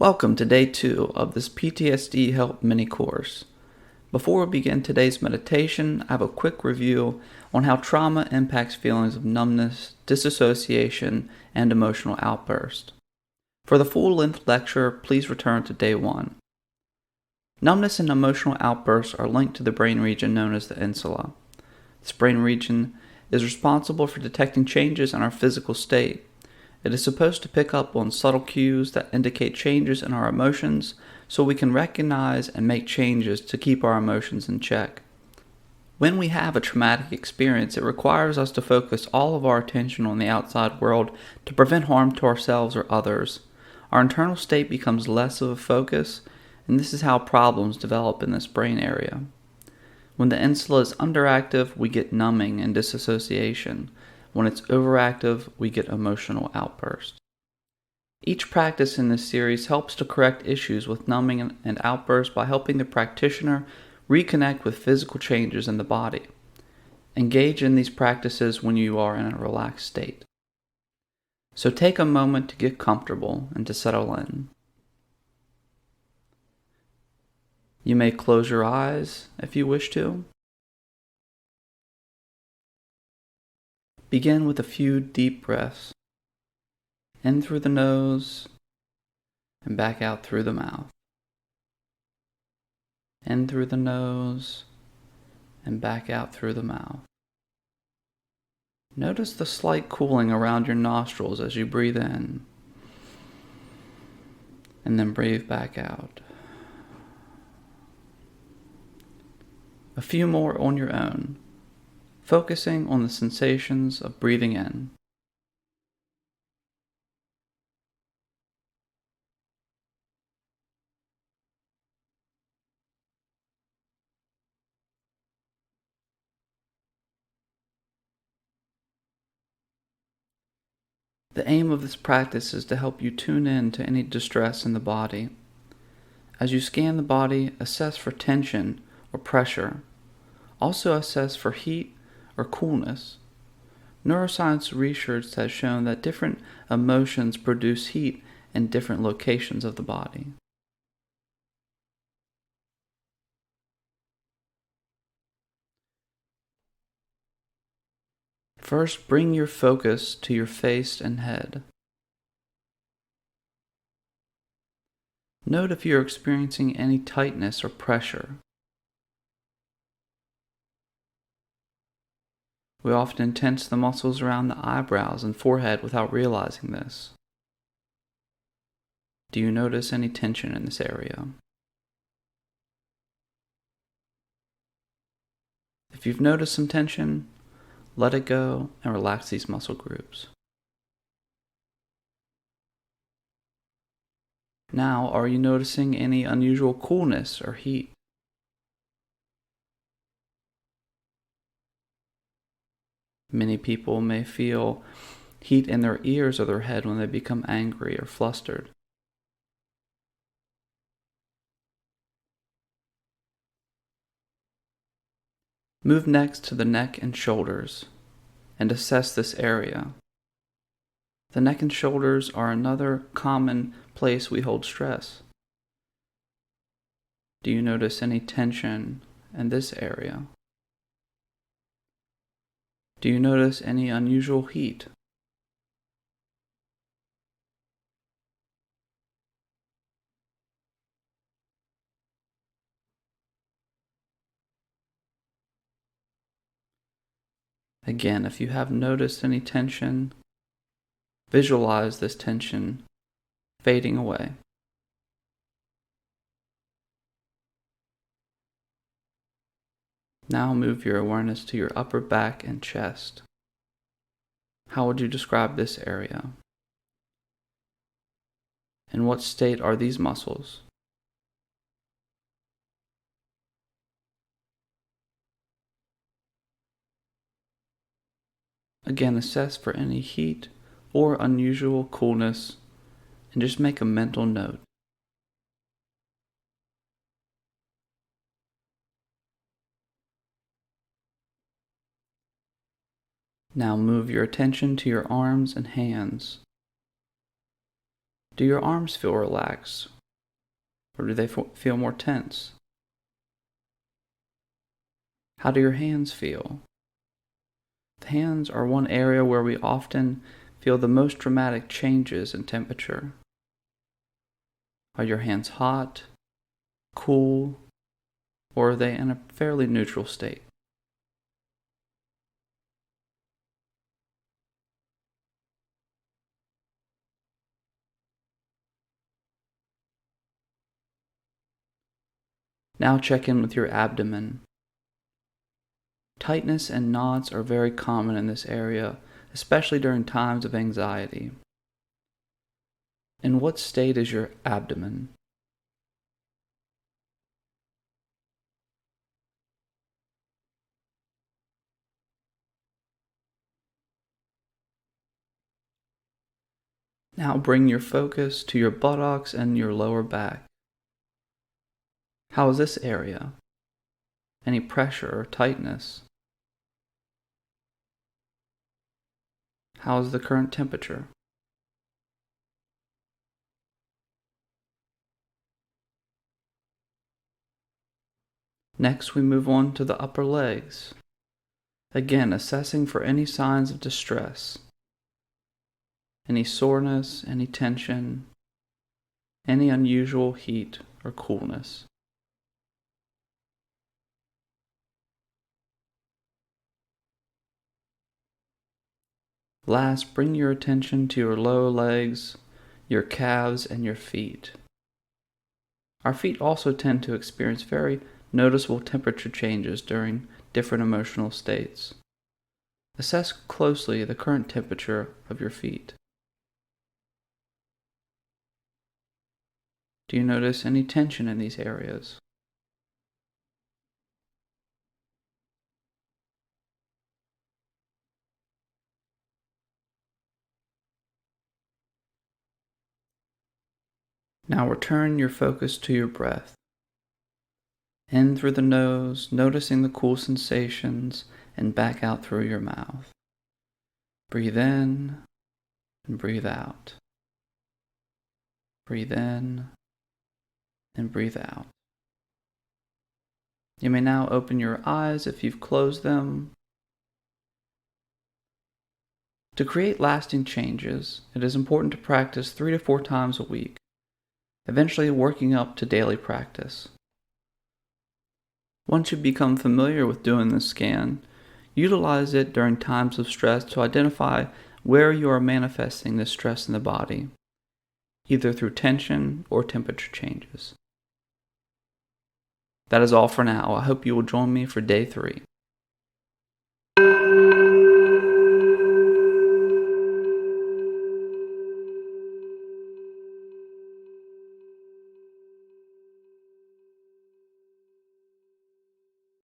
Welcome to day 2 of this PTSD Help mini course. Before we begin today's meditation, I have a quick review on how trauma impacts feelings of numbness, disassociation, and emotional outburst. For the full-length lecture, please return to day 1. Numbness and emotional outbursts are linked to the brain region known as the insula. This brain region is responsible for detecting changes in our physical state. It is supposed to pick up on subtle cues that indicate changes in our emotions so we can recognize and make changes to keep our emotions in check. When we have a traumatic experience, it requires us to focus all of our attention on the outside world to prevent harm to ourselves or others. Our internal state becomes less of a focus, and this is how problems develop in this brain area. When the insula is underactive, we get numbing and disassociation. When it's overactive, we get emotional outbursts. Each practice in this series helps to correct issues with numbing and outbursts by helping the practitioner reconnect with physical changes in the body. Engage in these practices when you are in a relaxed state. So take a moment to get comfortable and to settle in. You may close your eyes if you wish to. Begin with a few deep breaths, in through the nose and back out through the mouth. In through the nose and back out through the mouth. Notice the slight cooling around your nostrils as you breathe in, and then breathe back out. A few more on your own, focusing on the sensations of breathing in. The aim of this practice is to help you tune in to any distress in the body. As you scan the body, assess for tension or pressure. Also assess for heat or coolness. Neuroscience research has shown that different emotions produce heat in different locations of the body. First, bring your focus to your face and head. Note if you're experiencing any tightness or pressure. We often tense the muscles around the eyebrows and forehead without realizing this. Do you notice any tension in this area? If you've noticed some tension, let it go and relax these muscle groups. Now, are you noticing any unusual coolness or heat? Many people may feel heat in their ears or their head when they become angry or flustered. Move next to the neck and shoulders and assess this area. The neck and shoulders are another common place we hold stress. Do you notice any tension in this area? Do you notice any unusual heat? Again, if you have noticed any tension, visualize this tension fading away. Now move your awareness to your upper back and chest. How would you describe this area? In what state are these muscles? Again, assess for any heat or unusual coolness and just make a mental note. Now move your attention to your arms and hands. Do your arms feel relaxed, or do they feel more tense? How do your hands feel? The hands are one area where we often feel the most dramatic changes in temperature. Are your hands hot, cool, or are they in a fairly neutral state? Now check in with your abdomen. Tightness and knots are very common in this area, especially during times of anxiety. In what state is your abdomen? Now bring your focus to your buttocks and your lower back. How is this area? Any pressure or tightness? How is the current temperature? Next, we move on to the upper legs. Again, assessing for any signs of distress, any soreness, any tension, any unusual heat or coolness. Last, bring your attention to your lower legs, your calves, and your feet. Our feet also tend to experience very noticeable temperature changes during different emotional states. Assess closely the current temperature of your feet. Do you notice any tension in these areas? Now return your focus to your breath. In through the nose, noticing the cool sensations, and back out through your mouth. Breathe in and breathe out. Breathe in and breathe out. You may now open your eyes if you've closed them. To create lasting changes, it is important to practice 3 to 4 times a week, eventually working up to daily practice. Once you become familiar with doing this scan, utilize it during times of stress to identify where you are manifesting this stress in the body, either through tension or temperature changes. That is all for now. I hope you will join me for day 3.